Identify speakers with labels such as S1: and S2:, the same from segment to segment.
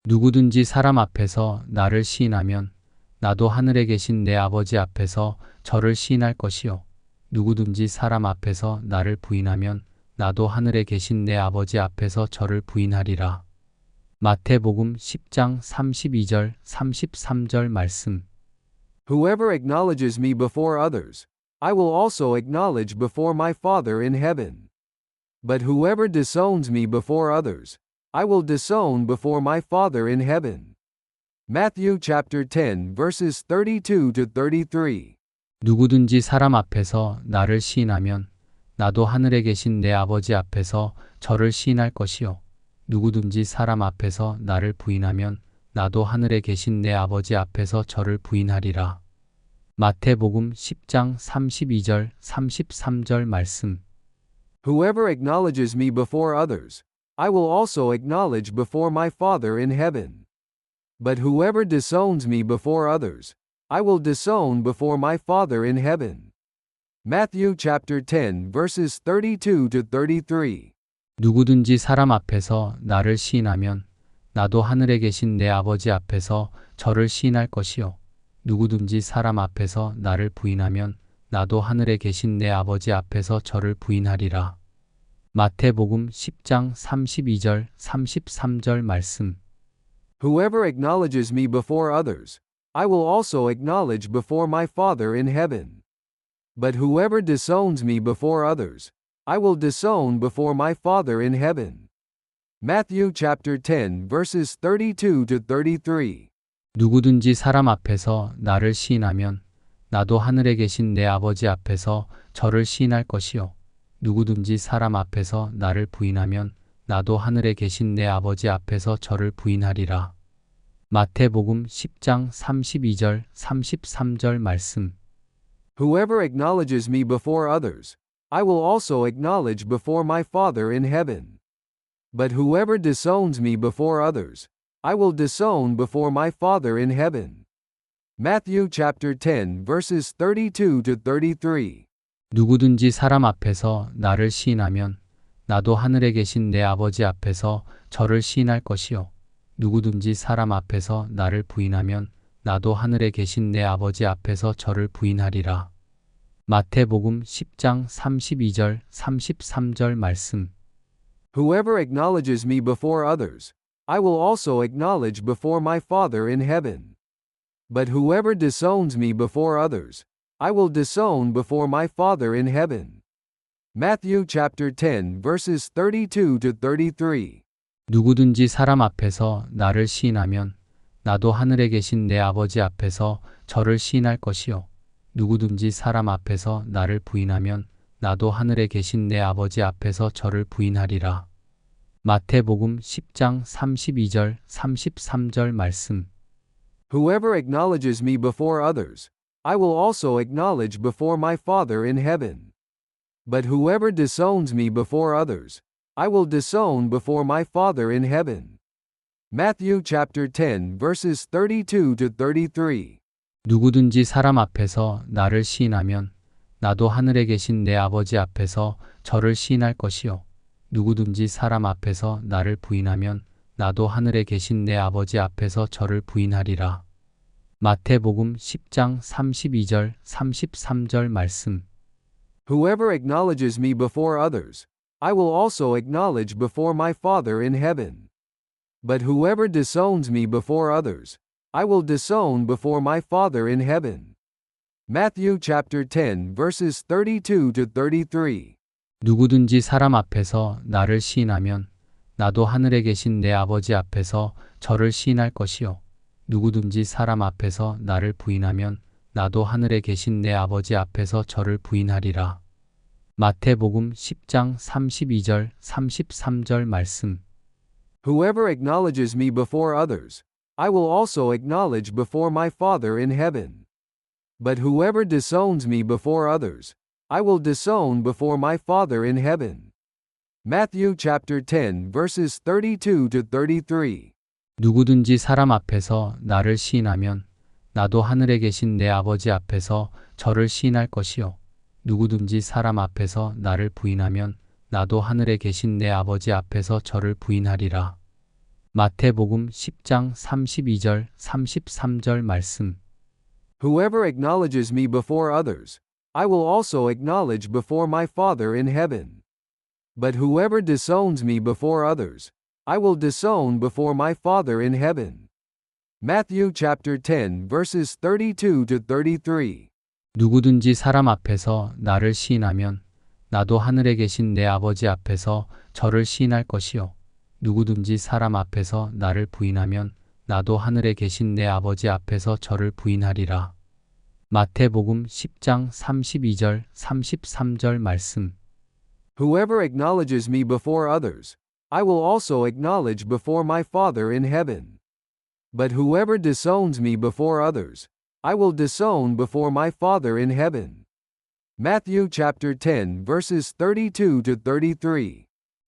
S1: 누구든지 사람 앞에서 나를 시인하면 나도 하늘에 계신 내 아버지 앞에서 저를 시인할 것이요. 누구든지 사람 앞에서 나를 부인하면 나도 하늘에 계신 내 아버지 앞에서 저를 부인하리라. 마태복음 10장 32절 33절 말씀.
S2: Whoever acknowledges me before others, I will also acknowledge before my Father in heaven. But whoever disowns me before others, I will disown before my Father in heaven. Matthew chapter 10 verses 32 to 33.
S1: 누구든지 사람 앞에서 나를 시인하면 나도 하늘에 계신 내 아버지 앞에서 저를 시인할 것이요. 누구든지 사람 앞에서 나를 부인하면 나도 하늘에 계신 내 아버지 앞에서 저를 부인하리라. 마태복음 10장 32절 33절 말씀.
S2: Whoever acknowledges me before others, I will also acknowledge before my Father in heaven. But whoever disowns me before others, I will disown before my Father in heaven. Matthew chapter 10 verses 32 to 33.
S1: 누구든지 사람 앞에서 나를 시인하면 나도 하늘에 계신 내 아버지 앞에서 저를 시인할 것이요. 누구든지 사람 앞에서 나를 부인하면 나도 하늘에 계신 내 아버지 앞에서 저를 부인하리라. 마태복음 10장 32절 33절 말씀.
S2: Whoever acknowledges me before others, I will also acknowledge before my Father in heaven. But whoever disowns me before others, I will disown before my Father in heaven. Matthew chapter 10 verses 32 to 33.
S1: 누구든지 사람 앞에서 나를 시인하면 나도 하늘에 계신 내 아버지 앞에서 저를 시인할 것이요. 누구든지 사람 앞에서 나를 부인하면 나도 하늘에 계신 내 아버지 앞에서 저를 부인하리라. 마태복음 10장 32절 33절 말씀.
S2: Whoever acknowledges me before others, I will also acknowledge before my Father in heaven. But whoever disowns me before others, I will disown before my Father in heaven. Matthew chapter 10 verses 32 to 33.
S1: 누구든지 사람 앞에서 나를 시인하면 나도 하늘에 계신 내 아버지 앞에서 저를 시인할 것이요. 누구든지 사람 앞에서 나를 부인하면 나도 하늘에 계신 내 아버지 앞에서 저를 부인하리라. 마태복음 10장 32절 33절 말씀.
S2: Whoever acknowledges me before others, I will also acknowledge before my Father in heaven. But whoever disowns me before others, I will disown before my Father in heaven. Matthew chapter 10 verses 32 to 33.
S1: 누구든지 사람 앞에서 나를 시인하면 나도 하늘에 계신 내 아버지 앞에서 저를 시인할 것이요. 누구든지 사람 앞에서 나를 부인하면 나도 하늘에 계신 내 아버지 앞에서 저를 부인하리라. 마태복음 10장 32절 33절 말씀.
S2: Whoever acknowledges me before others, I will also acknowledge before my Father in heaven. But whoever disowns me before others, I will disown before my Father in heaven. Matthew chapter 10 verses 32 to 33.
S1: 누구든지 사람 앞에서 나를 시인하면 나도 하늘에 계신 내 아버지 앞에서 저를 시인할 것이요. 누구든지 사람 앞에서 나를 부인하면 나도 하늘에 계신 내 아버지 앞에서 저를 부인하리라. 마태복음 10장 32절 33절 말씀.
S2: Whoever acknowledges me before others, I will also acknowledge before my Father in heaven. But whoever disowns me before others, I will disown before my Father in heaven. Matthew chapter 10 verses 32 to 33.
S1: 누구든지 사람 앞에서 나를 시인하면 나도 하늘에 계신 내 아버지 앞에서 저를 시인할 것이요. 누구든지 사람 앞에서 나를 부인하면 나도 하늘에 계신 내 아버지 앞에서 저를 부인하리라. 마태복음 10장 32절 33절 말씀.
S2: Whoever acknowledges me before others, I will also acknowledge before my Father in heaven. But whoever disowns me before others, I will disown before my Father in heaven. Matthew chapter 10 verses 32 to 33.
S1: 누구든지 사람 앞에서 나를 시인하면 나도 하늘에 계신 내 아버지 앞에서 저를 시인할 것이요. 누구든지 사람 앞에서 나를 부인하면 나도 하늘에 계신 내 아버지 앞에서 저를 부인하리라. 마태복음 10장 32절 33절 말씀.
S2: Whoever acknowledges me before others, I will also acknowledge before my Father in heaven. But whoever disowns me before others, I will disown before my Father in heaven. Matthew chapter 10 verses 32 to 33.
S1: 누구든지 사람 앞에서 나를 시인하면 나도 하늘에 계신 내 아버지 앞에서 저를 시인할 것이요. 누구든지 사람 앞에서 나를 부인하면 나도 하늘에 계신 내 아버지 앞에서 저를 부인하리라. 마태복음 10장 32절 33절 말씀.
S2: Whoever acknowledges me before others, I will also acknowledge before my Father in heaven. But whoever disowns me before others, I will disown before my Father in heaven. Matthew chapter 10 verses 32 to 33.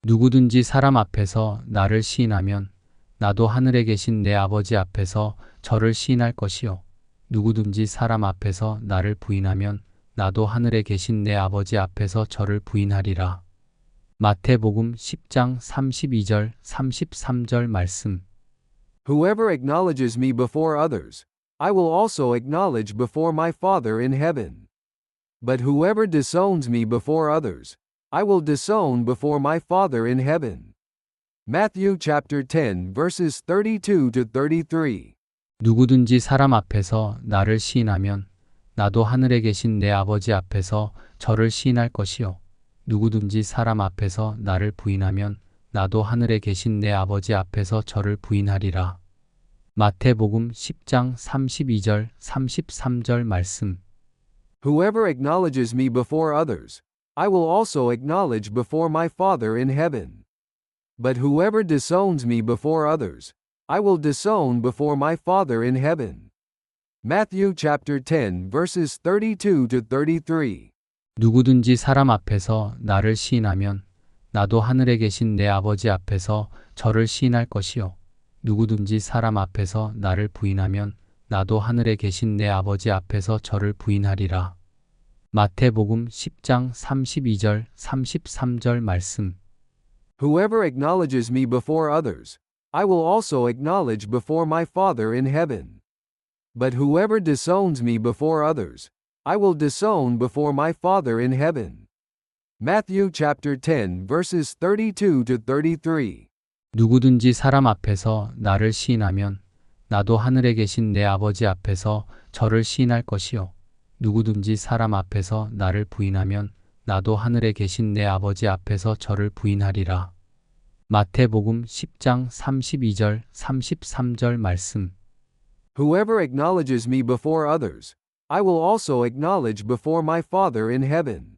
S1: 누구든지 사람 앞에서 나를 시인하면 나도 하늘에 계신 내 아버지 앞에서 저를 시인할 것이요. 누구든지 사람 앞에서 나를 부인하면 나도 하늘에 계신 내 아버지 앞에서 저를 부인하리라. 마태복음 10장 32절 33절 말씀.
S2: Whoever acknowledges me before others, I will also acknowledge before my Father in heaven. But whoever disowns me before others, I will disown before my Father in heaven. Matthew chapter 10 verses 32 to 33.
S1: 누구든지 사람 앞에서 나를 시인하면 나도 하늘에 계신 내 아버지 앞에서 저를 시인할 것이요. 누구든지 사람 앞에서 나를 부인하면 나도 하늘에 계신 내 아버지 앞에서 저를 부인하리라. 마태복음 10장 32절 33절 말씀.
S2: Whoever acknowledges me before others, I will also acknowledge before my Father in heaven. But whoever disowns me before others, I will disown before my Father in heaven. Matthew chapter 10 verses 32 to 33.
S1: 누구든지 사람 앞에서 나를 시인하면 나도 하늘에 계신 내 아버지 앞에서 저를 시인할 것이요. 누구든지 사람 앞에서 나를 부인하면 나도 하늘에 계신 내 아버지 앞에서 저를 부인하리라. 마태복음 10장 32절 33절 말씀.
S2: Whoever acknowledges me before others, I will also acknowledge before my Father in heaven. But whoever disowns me before others, I will disown before my Father in heaven. Matthew chapter 10 verses 32 to 33.
S1: 누구든지 사람 앞에서 나를 시인하면 나도 하늘에 계신 내 아버지 앞에서 저를 시인할 것이요. 누구든지 사람 앞에서 나를 부인하면 나도 하늘에 계신 내 아버지 앞에서 저를 부인하리라. 마태복음 10장 32절 33절 말씀.
S2: Whoever acknowledges me before others, I will also acknowledge before my Father in heaven.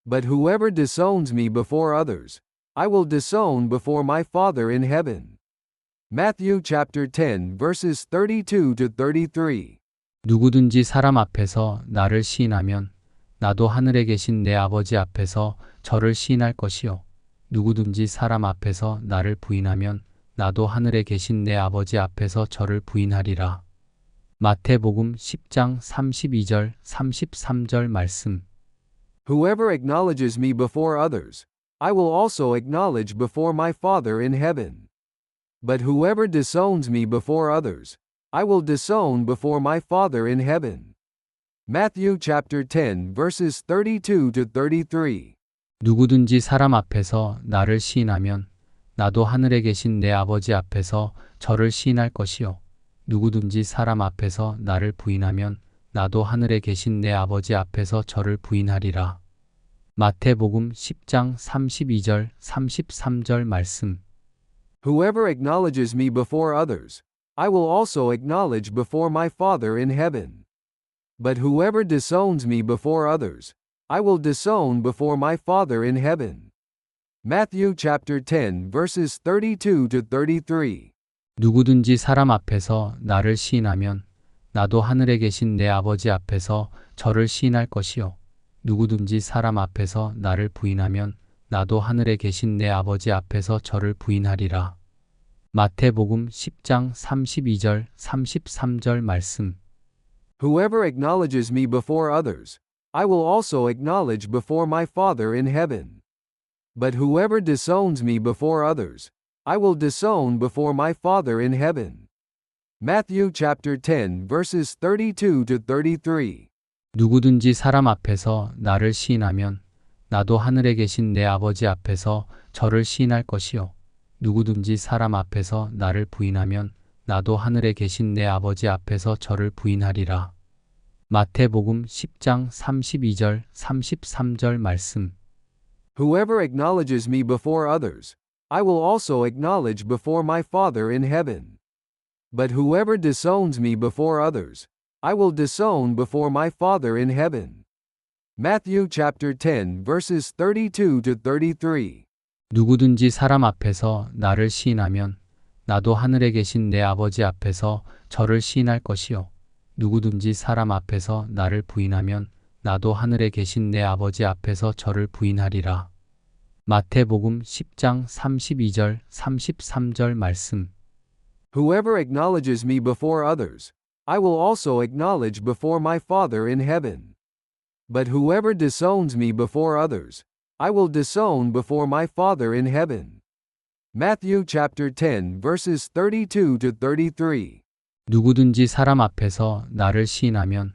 S2: But whoever disowns me before others, I will disown before my Father in heaven. Matthew chapter 10 verses 32 to 33.
S1: 누구든지 사람 앞에서 나를 시인하면 나도 하늘에 계신 내 아버지 앞에서 저를 시인할 것이요. 누구든지 사람 앞에서 나를 부인하면 나도 하늘에 계신 내 아버지 앞에서 저를 부인하리라. 마태복음 10장 32절 33절 말씀.
S2: Whoever acknowledges me before others, I will also acknowledge before my Father in heaven. But whoever disowns me before others, I will disown before my Father in heaven. Matthew chapter 10 verses 32 to 33.
S1: 누구든지 사람 앞에서 나를 시인하면 나도 하늘에 계신 내 아버지 앞에서 저를 시인할 것이요. 누구든지 사람 앞에서 나를 부인하면 나도 하늘에 계신 내 아버지 앞에서 저를 부인하리라. 마태복음 10장 32절 33절 말씀.
S2: Whoever acknowledges me before others, I will also acknowledge before my Father in heaven. But whoever disowns me before others, I will disown before my Father in heaven. Matthew chapter 10 verses 32 to 33.
S1: 누구든지 사람 앞에서 나를 시인하면 나도 하늘에 계신 내 아버지 앞에서 저를 시인할 것이요. 누구든지 사람 앞에서 나를 부인하면 나도 하늘에 계신 내 아버지 앞에서 저를 부인하리라. 마태복음 10장 32절 33절 말씀.
S2: Whoever acknowledges me before others, I will also acknowledge before my Father in heaven. But whoever disowns me before others, I will disown before my Father in heaven. Matthew chapter 10 verses 32 to 33.
S1: 누구든지 사람 앞에서 나를 시인하면 나도 하늘에 계신 내 아버지 앞에서 저를 시인할 것이요. 누구든지 사람 앞에서 나를 부인하면 나도 하늘에 계신 내 아버지 앞에서 저를 부인하리라. 마태복음 10장 32절 33절 말씀.
S2: Whoever acknowledges me before others, I will also acknowledge before my Father in heaven. But whoever disowns me before others, I will disown before my Father in heaven. Matthew chapter 10 verses 32 to 33.
S1: 누구든지 사람 앞에서 나를 시인하면 나도 하늘에 계신 내 아버지 앞에서 저를 시인할 것이요. 누구든지 사람 앞에서 나를 부인하면 나도 하늘에 계신 내 아버지 앞에서 저를 부인하리라. 마태복음 10장 32절 33절 말씀.
S2: Whoever acknowledges me before others, I will also acknowledge before my Father in heaven. But whoever disowns me before others, I will disown before my Father in heaven. Matthew chapter 10 verses 32 to 33.
S1: 누구든지 사람 앞에서 나를 시인하면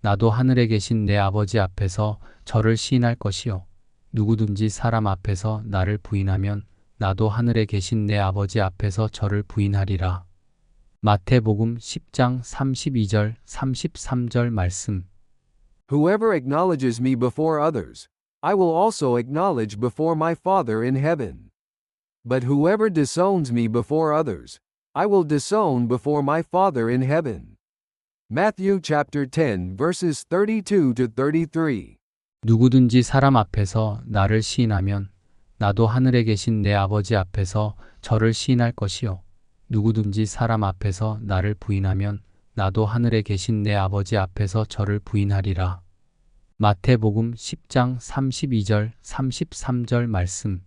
S1: 나도 하늘에 계신 내 아버지 앞에서 저를 시인할 것이요. 누구든지 사람 앞에서 나를 부인하면 나도 하늘에 계신 내 아버지 앞에서 저를 부인하리라. 마태복음 10장 32절 33절 말씀.
S2: Whoever acknowledges me before others, I will also acknowledge before my Father in heaven. But whoever disowns me before others, I will disown before my Father in heaven. Matthew chapter 10 verses 32 to 33.
S1: 누구든지 사람 앞에서 나를 시인하면 나도 하늘에 계신 내 아버지 앞에서 저를 시인할 것이요. 누구든지 사람 앞에서 나를 부인하면 나도 하늘에 계신 내 아버지 앞에서 저를 부인하리라. 마태복음 10장 32절 33절 말씀.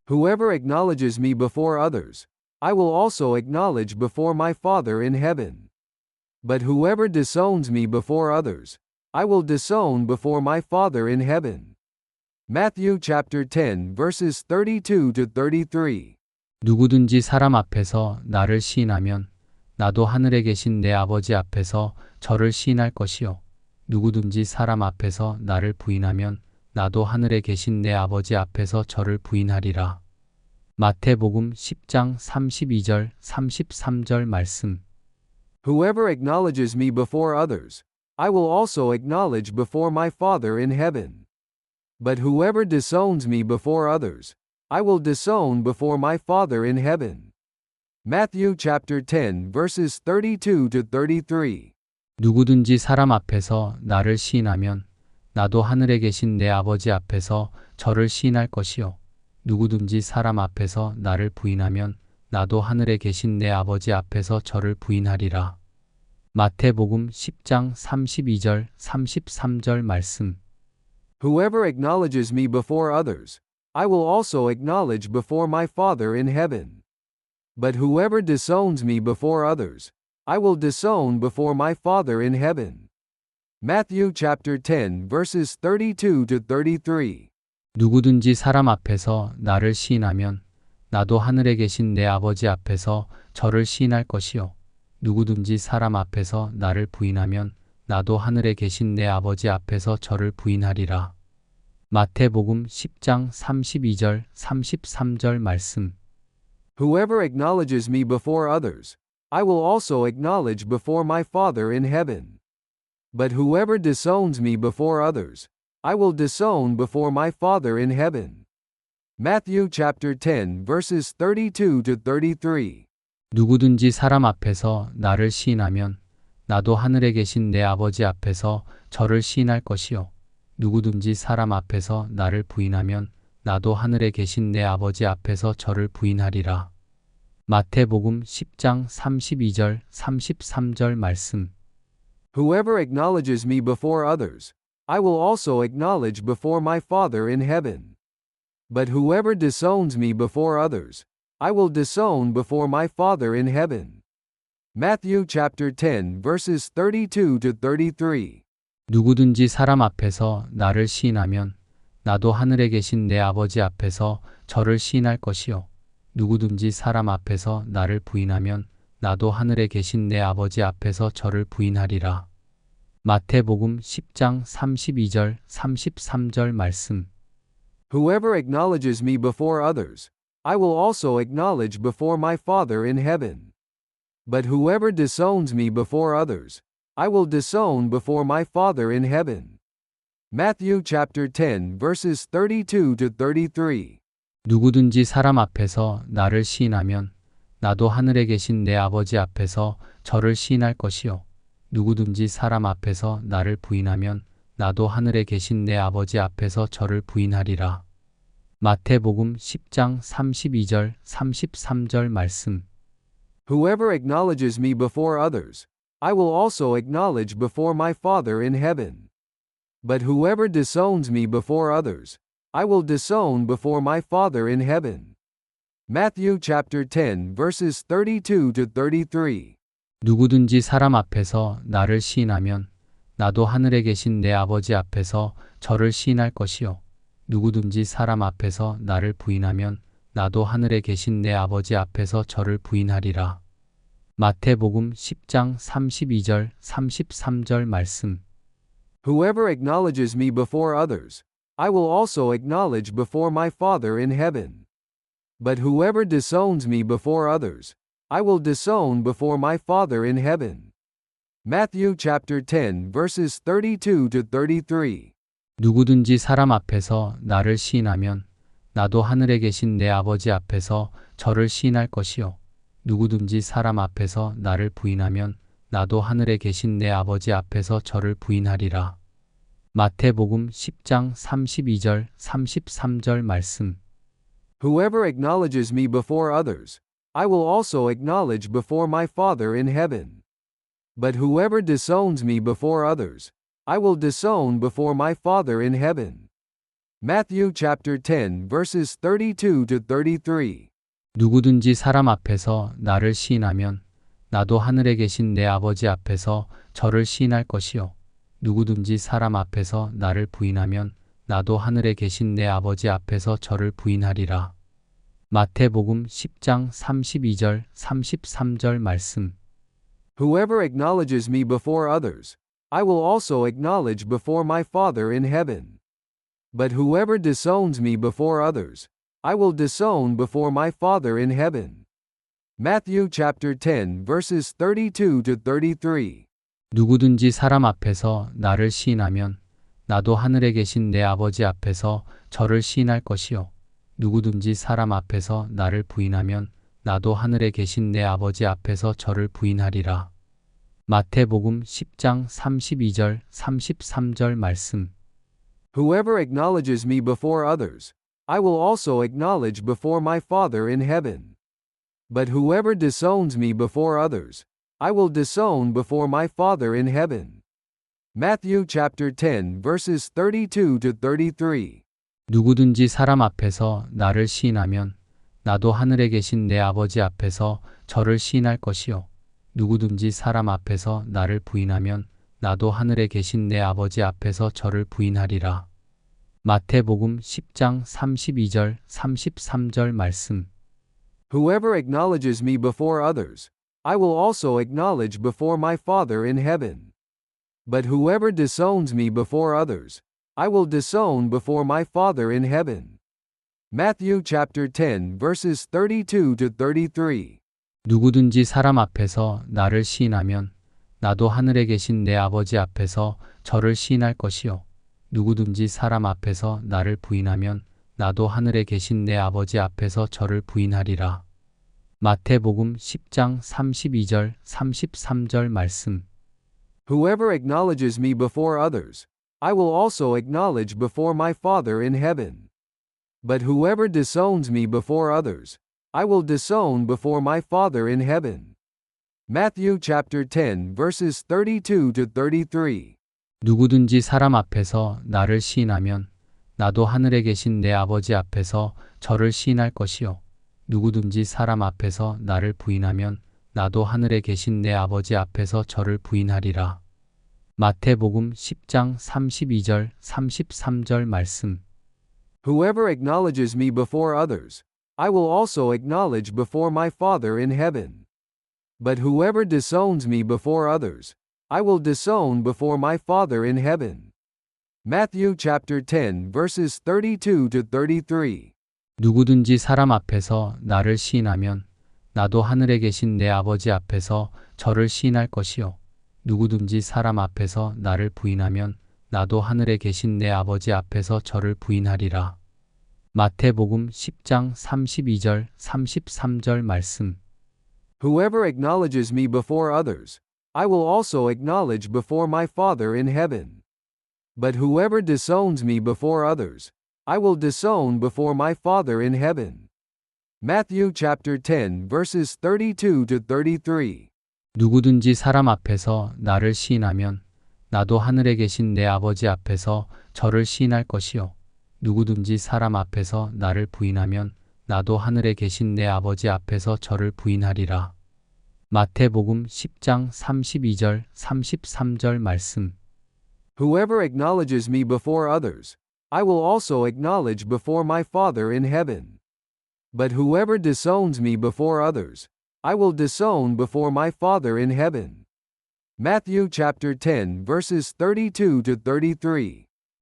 S2: Whoever acknowledges me before others, I will also acknowledge before my Father in heaven. But whoever disowns me before others, I will disown before my Father in heaven. Matthew chapter 10 verses 32 to 33.
S1: 누구든지 사람 앞에서 나를 시인하면 나도 하늘에 계신 내 아버지 앞에서 저를 시인할 것이요. 누구든지 사람 앞에서 나를 부인하면 나도 하늘에 계신 내 아버지 앞에서 저를 부인하리라. 마태복음 10장 32절 33절 말씀.
S2: Whoever acknowledges me before others, I will also acknowledge before my Father in heaven. But whoever disowns me before others, I will disown before my Father in heaven. Matthew chapter 10 verses 32 to 33.
S1: 누구든지 사람 앞에서 나를 시인하면 나도 하늘에 계신 내 아버지 앞에서 저를 시인할 것이요. 누구든지 사람 앞에서 나를 부인하면 나도 하늘에 계신 내 아버지 앞에서 저를 부인하리라. 마태복음 10장 32절 33절 말씀.
S2: Whoever acknowledges me before others, I will also acknowledge before my Father in heaven. But whoever disowns me before others, I will disown before my Father in heaven. Matthew chapter 10 verses 32 to 33.
S1: 누구든지 사람 앞에서 나를 시인하면 나도 하늘에 계신 내 아버지 앞에서 저를 시인할 것이요. 누구든지 사람 앞에서 나를 부인하면 나도 하늘에 계신 내 아버지 앞에서 저를 부인하리라. 마태복음 10장 32절 33절 말씀.
S2: Whoever acknowledges me before others, I will also acknowledge before my Father in heaven. But whoever disowns me before others, I will disown before my Father in heaven. Matthew chapter 10 verses 32 to 33.
S1: 누구든지 사람 앞에서 나를 시인하면 나도 하늘에 계신 내 아버지 앞에서 저를 시인할 것이요. 누구든지 사람 앞에서 나를 부인하면 나도 하늘에 계신 내 아버지 앞에서 저를 부인하리라. 마태복음 10장 32절 33절 말씀.
S2: Whoever acknowledges me before others, I will also acknowledge before my Father in heaven. But whoever disowns me before others, I will disown before my Father in heaven. Matthew chapter 10 verses 32 to 33.
S1: 누구든지 사람 앞에서 나를 시인하면 나도 하늘에 계신 내 아버지 앞에서 저를 시인할 것이요. 누구든지 사람 앞에서 나를 부인하면 나도 하늘에 계신 내 아버지 앞에서 저를 부인하리라. 마태복음 10장 32절 33절 말씀.
S2: Whoever acknowledges me before others, I will also acknowledge before my Father in heaven. But whoever disowns me before others, I will disown before my Father in heaven. Matthew chapter 10 verses 32 to 33.
S1: 누구든지 사람 앞에서 나를 시인하면 나도 하늘에 계신 내 아버지 앞에서 저를 시인할 것이요. 누구든지 사람 앞에서 나를 부인하면 나도 하늘에 계신 내 아버지 앞에서 저를 부인하리라. 마태복음 10장 32절 33절 말씀.
S2: Whoever acknowledges me before others, I will also acknowledge before my Father in heaven. But whoever disowns me before others, I will disown before my Father in heaven. Matthew chapter 10 verses 32 to 33.
S1: 누구든지 사람 앞에서 나를 시인하면 나도 하늘에 계신 내 아버지 앞에서 저를 시인할 것이요. 누구든지 사람 앞에서 나를 부인하면 나도 하늘에 계신 내 아버지 앞에서 저를 부인하리라. 마태복음 10장 32절 33절 말씀.
S2: Whoever acknowledges me before others, I will also acknowledge before my Father in heaven. But whoever disowns me before others, I will disown before my Father in heaven. Matthew chapter 10 verses 32 to 33.
S1: 누구든지 사람 앞에서 나를 시인하면 나도 하늘에 계신 내 아버지 앞에서 저를 시인할 것이요. 누구든지 사람 앞에서 나를 부인하면 나도 하늘에 계신 내 아버지 앞에서 저를 부인하리라. 마태복음 10장 32절 33절 말씀.
S2: Whoever acknowledges me before others, I will also acknowledge before my Father in heaven. But whoever disowns me before others, I will disown before my Father in heaven. Matthew chapter 10 verses 32 to 33.
S1: 누구든지 사람 앞에서 나를 시인하면 나도 하늘에 계신 내 아버지 앞에서 저를 시인할 것이요. 누구든지 사람 앞에서 나를 부인하면 나도 하늘에 계신 내 아버지 앞에서 저를 부인하리라. 마태복음 10장 32절 33절 말씀.
S2: Whoever acknowledges me before others, I will also acknowledge before my Father in heaven. But whoever disowns me before others, I will disown before my Father in heaven. Matthew chapter 10 verses 32 to 33.
S1: 누구든지 사람 앞에서 나를 시인하면 나도 하늘에 계신 내 아버지 앞에서 저를 시인할 것이요. 누구든지 사람 앞에서 나를 부인하면 나도 하늘에 계신 내 아버지 앞에서 저를 부인하리라. 마태복음 10장 32절 33절 말씀.
S2: Whoever acknowledges me before others, I will also acknowledge before my Father in heaven. But whoever disowns me before others, I will disown before my Father in heaven. Matthew chapter 10 verses 32 to 33.
S1: 누구든지 사람 앞에서 나를 시인하면 나도 하늘에 계신 내 아버지 앞에서 저를 시인할 것이요. 누구든지 사람 앞에서 나를 부인하면 나도 하늘에 계신 내 아버지 앞에서 저를 부인하리라. 마태복음 10장 32절 33절 말씀.
S2: Whoever acknowledges me before others, I will also acknowledge before my Father in heaven. But whoever disowns me before others, I will disown before my Father in heaven. Matthew chapter 10 verses 32 to 33.
S1: 누구든지 사람 앞에서 나를 시인하면 나도 하늘에 계신 내 아버지 앞에서 저를 시인할 것이요. 누구든지 사람 앞에서 나를 부인하면 나도 하늘에 계신 내 아버지 앞에서 저를 부인하리라. 마태복음 10장 32절 33절 말씀.
S2: Whoever acknowledges me before others, I will also acknowledge before my Father in heaven. But whoever disowns me before others, I will disown before my Father in heaven. Matthew chapter 10 verses 32 to 33.
S1: 누구든지 사람 앞에서 나를 시인하면 나도 하늘에 계신 내 아버지 앞에서 저를 시인할 것이요. 누구든지 사람 앞에서 나를 부인하면 나도 하늘에 계신 내 아버지 앞에서 저를 부인하리라. 마태복음 10장 32절 33절 말씀.
S2: Whoever acknowledges me before others, I will also acknowledge before my Father in heaven. But whoever disowns me before others, I will disown before my Father in heaven. Matthew chapter 10 verses 32 to 33.
S1: 누구든지 사람 앞에서 나를 시인하면 나도 하늘에 계신 내 아버지 앞에서 저를 시인할 것이요. 누구든지 사람 앞에서 나를 부인하면 나도 하늘에 계신 내 아버지 앞에서 저를 부인하리라. 마태복음 10장 32절 33절 말씀.
S2: Whoever acknowledges me before others, I will also acknowledge before my Father in heaven. But whoever disowns me before others, I will disown before my Father in heaven. Matthew chapter 10 verses 32 to 33.
S1: 누구든지 사람 앞에서 나를 시인하면 나도 하늘에 계신 내 아버지 앞에서 저를 시인할 것이요. 누구든지 사람 앞에서 나를 부인하면 나도 하늘에 계신 내 아버지 앞에서 저를 부인하리라. 마태복음 10장 32절 33절 말씀.
S2: Whoever acknowledges me before others, I will also acknowledge before my Father in heaven. But whoever disowns me before others, I will disown before my Father in heaven. Matthew chapter 10 verses 32 to 33.